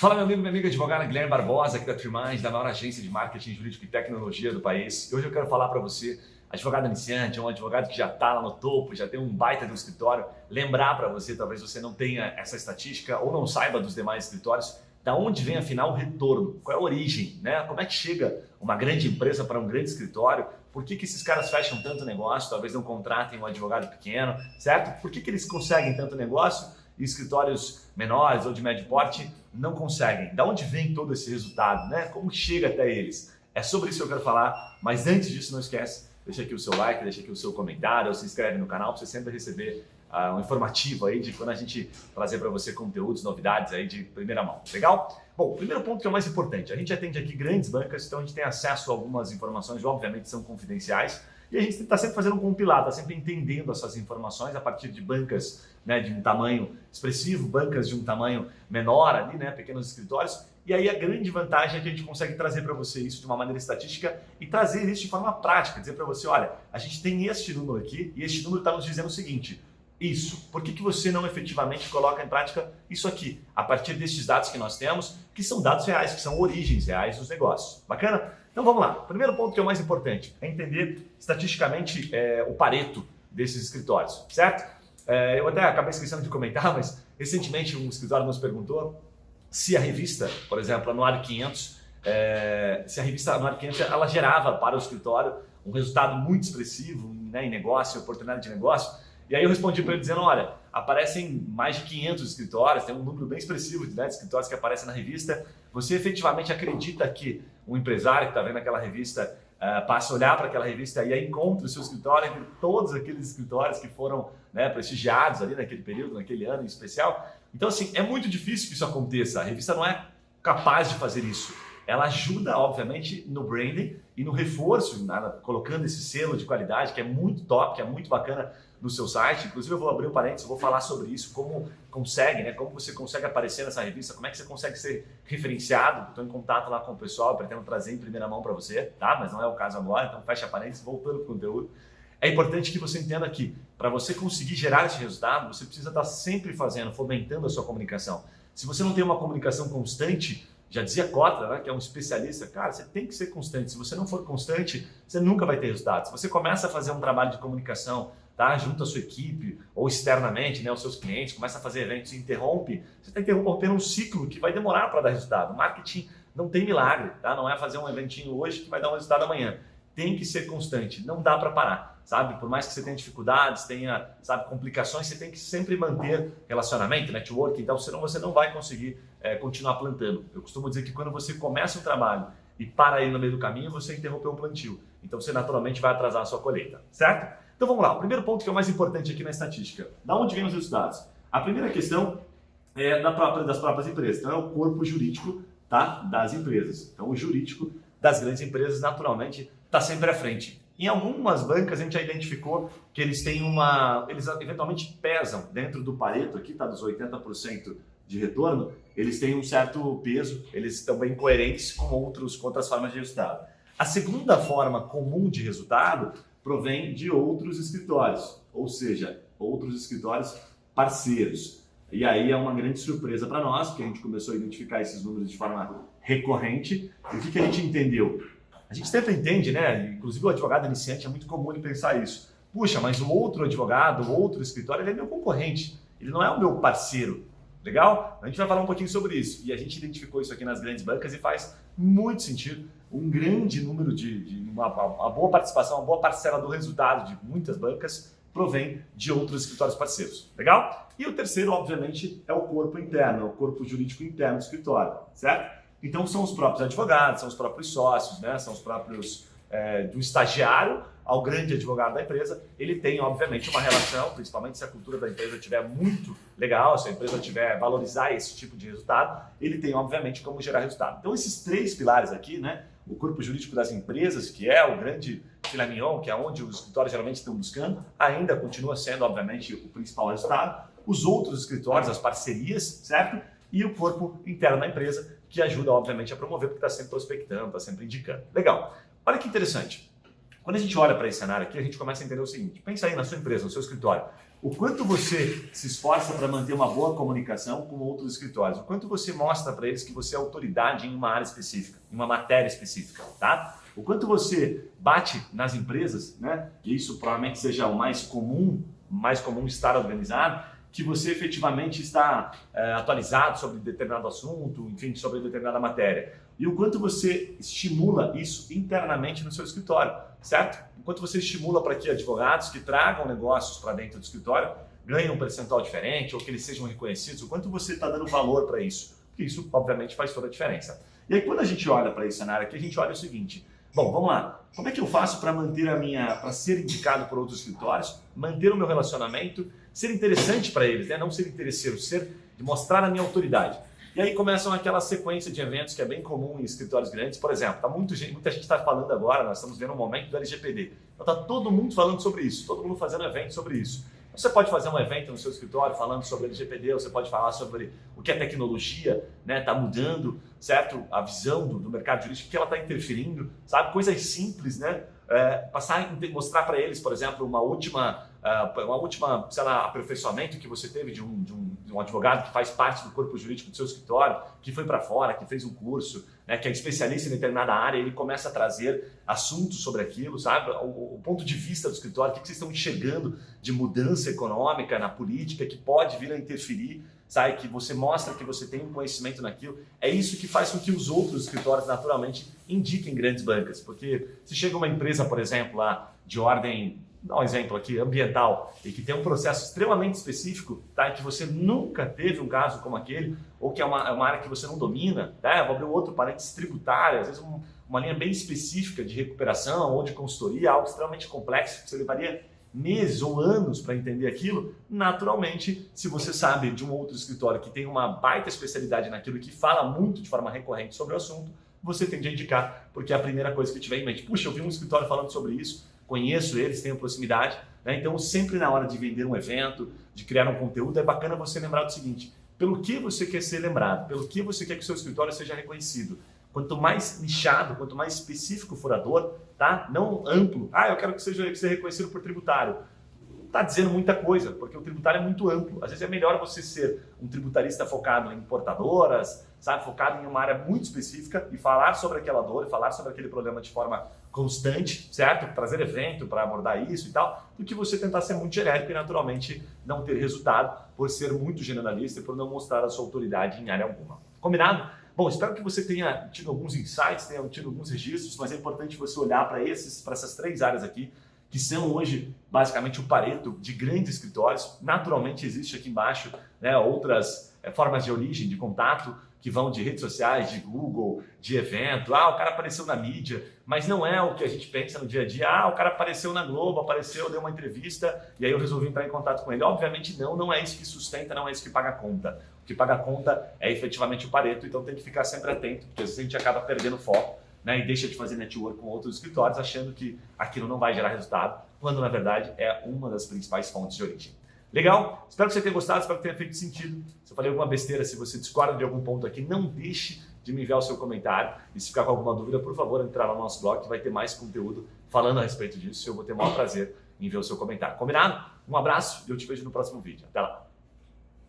Fala meu amigo, minha amiga advogada Guilherme Barbosa, aqui da Trimind, da maior agência de marketing jurídico e tecnologia do país. E hoje eu quero falar para você, advogado iniciante, um advogado que já está lá no topo, já tem um baita de um escritório, lembrar para você, talvez você não tenha essa estatística ou não saiba dos demais escritórios, da onde vem afinal o retorno, qual é a origem, né? Como é que chega uma grande empresa para um grande escritório, por que esses caras fecham tanto negócio, talvez não contratem um advogado pequeno, certo? Por que eles conseguem tanto negócio e escritórios menores ou de médio porte não conseguem? Da onde vem todo esse resultado, né? Como chega até eles? É sobre isso que eu quero falar, mas antes disso não esquece, deixa aqui o seu like, deixa aqui o seu comentário, ou se inscreve no canal para você sempre receber um informativo aí de quando a gente trazer para você conteúdos, novidades aí de primeira mão, legal? Bom, o primeiro ponto que é o mais importante, a gente atende aqui grandes bancas, então a gente tem acesso a algumas informações, obviamente são confidenciais, e a gente está sempre fazendo um compilado, está sempre entendendo essas informações a partir de bancas, né, de um tamanho expressivo, bancas de um tamanho menor ali, né, pequenos escritórios. E aí a grande vantagem é que a gente consegue trazer para você isso de uma maneira estatística e trazer isso de forma prática, dizer para você, olha, a gente tem este número aqui e este número está nos dizendo o seguinte, isso, por que você não efetivamente coloca em prática isso aqui, a partir destes dados que nós temos, que são dados reais, que são origens reais dos negócios. Bacana? Então vamos lá. O primeiro ponto que é o mais importante é entender estatisticamente o Pareto desses escritórios, certo? Eu até acabei esquecendo de comentar, mas recentemente um escritório nos perguntou se a revista, por exemplo, Anuário 500, se a revista Anuário 500 ela gerava para o escritório um resultado muito expressivo, né, em negócio, oportunidade de negócio. E aí eu respondi para ele dizendo, olha, aparecem mais de 500 escritórios, tem um número bem expressivo de escritórios que aparecem na revista. Você efetivamente acredita que um empresário que está vendo aquela revista passa a olhar para aquela revista e aí encontra o seu escritório entre todos aqueles escritórios que foram, né, prestigiados ali naquele período, naquele ano em especial? Então, assim, é muito difícil que isso aconteça. A revista não é capaz de fazer isso. Ela ajuda, obviamente, no branding e no reforço, colocando esse selo de qualidade, que é muito top, que é muito bacana no seu site. Inclusive, eu vou abrir um parênteses, eu vou falar sobre isso, como consegue, né? Como você consegue aparecer nessa revista, como é que você consegue ser referenciado. Estou em contato lá com o pessoal, pretendo trazer em primeira mão para você, tá? Mas não é o caso agora, então fecha parênteses, voltando para o conteúdo. É importante que você entenda que, para você conseguir gerar esse resultado, você precisa estar sempre fazendo, fomentando a sua comunicação. Se você não tem uma comunicação constante, já dizia Kotler, né, que é um especialista, cara, você tem que ser constante. Se você não for constante, você nunca vai ter resultado. Se você começa a fazer um trabalho de comunicação, tá, junto à sua equipe ou externamente, né, aos seus clientes, começa a fazer eventos e interrompe, você está interrompendo um ciclo que vai demorar para dar resultado. Marketing não tem milagre, tá? Não é fazer um eventinho hoje que vai dar um resultado amanhã. Tem que ser constante, não dá para parar, sabe? Por mais que você tenha dificuldades, tenha, sabe, complicações, você tem que sempre manter relacionamento, networking, então senão você não vai conseguir continuar plantando. Eu costumo dizer que quando você começa um trabalho e para ele no meio do caminho, você interrompeu um plantio. Então você naturalmente vai atrasar a sua colheita, certo? Então vamos lá, o primeiro ponto que é o mais importante aqui na estatística. Da onde vêm os resultados? A primeira questão é das próprias empresas, então é o corpo jurídico, tá, das empresas. Então o jurídico das grandes empresas naturalmente está sempre à frente. Em algumas bancas a gente já identificou que eles têm eles eventualmente pesam dentro do Pareto, aqui está dos 80% de retorno, eles têm um certo peso, eles estão bem coerentes com outras formas de resultado. A segunda forma comum de resultado provém de outros escritórios, ou seja, outros escritórios parceiros. E aí é uma grande surpresa para nós, porque a gente começou a identificar esses números de forma recorrente. E o que a gente entendeu? A gente sempre entende, né? Inclusive o advogado iniciante é muito comum ele pensar isso. Puxa, mas o outro advogado, o outro escritório, ele é meu concorrente, ele não é o meu parceiro. Legal? A gente vai falar um pouquinho sobre isso. E a gente identificou isso aqui nas grandes bancas e faz muito sentido. Um grande número uma boa participação, uma boa parcela do resultado de muitas bancas provém de outros escritórios parceiros. Legal? E o terceiro, obviamente, é o corpo interno, é o corpo jurídico interno do escritório, certo? Então são os próprios advogados, são os próprios sócios, né? São os próprios do estagiário ao grande advogado da empresa. Ele tem, obviamente, uma relação, principalmente se a cultura da empresa estiver muito legal, se a empresa tiver valorizar esse tipo de resultado, ele tem, obviamente, como gerar resultado. Então esses três pilares aqui, né? O corpo jurídico das empresas, que é o grande filé mignon, que é onde os escritórios geralmente estão buscando, ainda continua sendo, obviamente, o principal resultado. Os outros escritórios, as parcerias, certo? E o corpo interno da empresa, que ajuda, obviamente, a promover, porque está sempre prospectando, está sempre indicando. Legal. Olha que interessante. Quando a gente olha para esse cenário aqui, a gente começa a entender o seguinte: pensa aí na sua empresa, no seu escritório. O quanto você se esforça para manter uma boa comunicação com outros escritórios, o quanto você mostra para eles que você é autoridade em uma área específica, em uma matéria específica, tá? O quanto você bate nas empresas, né? E isso provavelmente seja o mais comum estar organizado, que você efetivamente está atualizado sobre determinado assunto, enfim, sobre determinada matéria. E o quanto você estimula isso internamente no seu escritório, certo? O quanto você estimula para que advogados que tragam negócios para dentro do escritório ganhem um percentual diferente ou que eles sejam reconhecidos, o quanto você está dando valor para isso. Porque isso, obviamente, faz toda a diferença. E aí, quando a gente olha para esse cenário aqui, a gente olha o seguinte: bom, vamos lá. Como é que eu faço para manter para ser indicado por outros escritórios, manter o meu relacionamento, ser interessante para eles, né? Não ser interesseiro, de mostrar a minha autoridade. E aí começam aquela sequência de eventos que é bem comum em escritórios grandes. Por exemplo, muita gente está falando agora, nós estamos vendo um momento do LGPD. Então está todo mundo falando sobre isso, todo mundo fazendo evento sobre isso. Você pode fazer um evento no seu escritório falando sobre LGPD, você pode falar sobre o que a tecnologia está mudando, certo? A visão do mercado jurídico, que ela está interferindo, sabe? Coisas simples, né? Mostrar para eles, por exemplo, uma última, sei lá, aperfeiçoamento que você teve de um advogado que faz parte do corpo jurídico do seu escritório, que foi para fora, que fez um curso, né, que é especialista em determinada área, ele começa a trazer assuntos sobre aquilo, sabe? O ponto de vista do escritório, o que vocês estão enxergando de mudança econômica na política que pode vir a interferir, sabe? Que você mostra que você tem um conhecimento naquilo. É isso que faz com que os outros escritórios naturalmente indiquem grandes bancas, porque se chega uma empresa, por exemplo, lá de ordem, dá um exemplo aqui, ambiental, e que tem um processo extremamente específico, tá? E que você nunca teve um caso como aquele, ou que é uma área que você não domina, tá? Eu vou abrir um outro parênteses tributário, às vezes uma linha bem específica de recuperação ou de consultoria, algo extremamente complexo, que você levaria meses ou anos para entender aquilo. Naturalmente, se você sabe de um outro escritório que tem uma baita especialidade naquilo e que fala muito de forma recorrente sobre o assunto, você tende a indicar, porque é a primeira coisa que tiver em mente. Puxa, eu vi um escritório falando sobre isso, conheço eles, tenho proximidade, né? Então sempre na hora de vender um evento, de criar um conteúdo, é bacana você lembrar do seguinte: pelo que você quer ser lembrado, pelo que você quer que o seu escritório seja reconhecido. Quanto mais nichado, quanto mais específico for a dor, tá? Não amplo. Eu quero que seja reconhecido por tributário. Não está dizendo muita coisa, porque o tributário é muito amplo. Às vezes é melhor você ser um tributarista focado em importadoras, sabe? Focado em uma área muito específica e falar sobre aquela dor, falar sobre aquele problema de forma constante, certo? Trazer evento para abordar isso e tal, do que você tentar ser muito genérico e naturalmente não ter resultado por ser muito generalista e por não mostrar a sua autoridade em área alguma. Combinado? Bom, espero que você tenha tido alguns insights, tenha tido alguns registros, mas é importante você olhar para essas três áreas aqui, que são hoje basicamente o pareto de grandes escritórios. Naturalmente existe aqui embaixo, né, outras formas de origem, de contato, que vão de redes sociais, de Google, de evento. O cara apareceu na mídia, mas não é o que a gente pensa no dia a dia. O cara apareceu na Globo, apareceu, deu uma entrevista e aí eu resolvi entrar em contato com ele. Obviamente não é isso que sustenta, não é isso que paga a conta. O que paga a conta é efetivamente o pareto, então tem que ficar sempre atento, porque às vezes a gente acaba perdendo foco, né, e deixa de fazer network com outros escritórios achando que aquilo não vai gerar resultado, quando na verdade é uma das principais fontes de origem. Legal? Espero que você tenha gostado, espero que tenha feito sentido. Se eu falei alguma besteira, se você discorda de algum ponto aqui, não deixe de me enviar o seu comentário. E se ficar com alguma dúvida, por favor, entrar lá no nosso blog que vai ter mais conteúdo falando a respeito disso. Eu vou ter o maior prazer em ver o seu comentário. Combinado? Um abraço e eu te vejo no próximo vídeo. Até lá!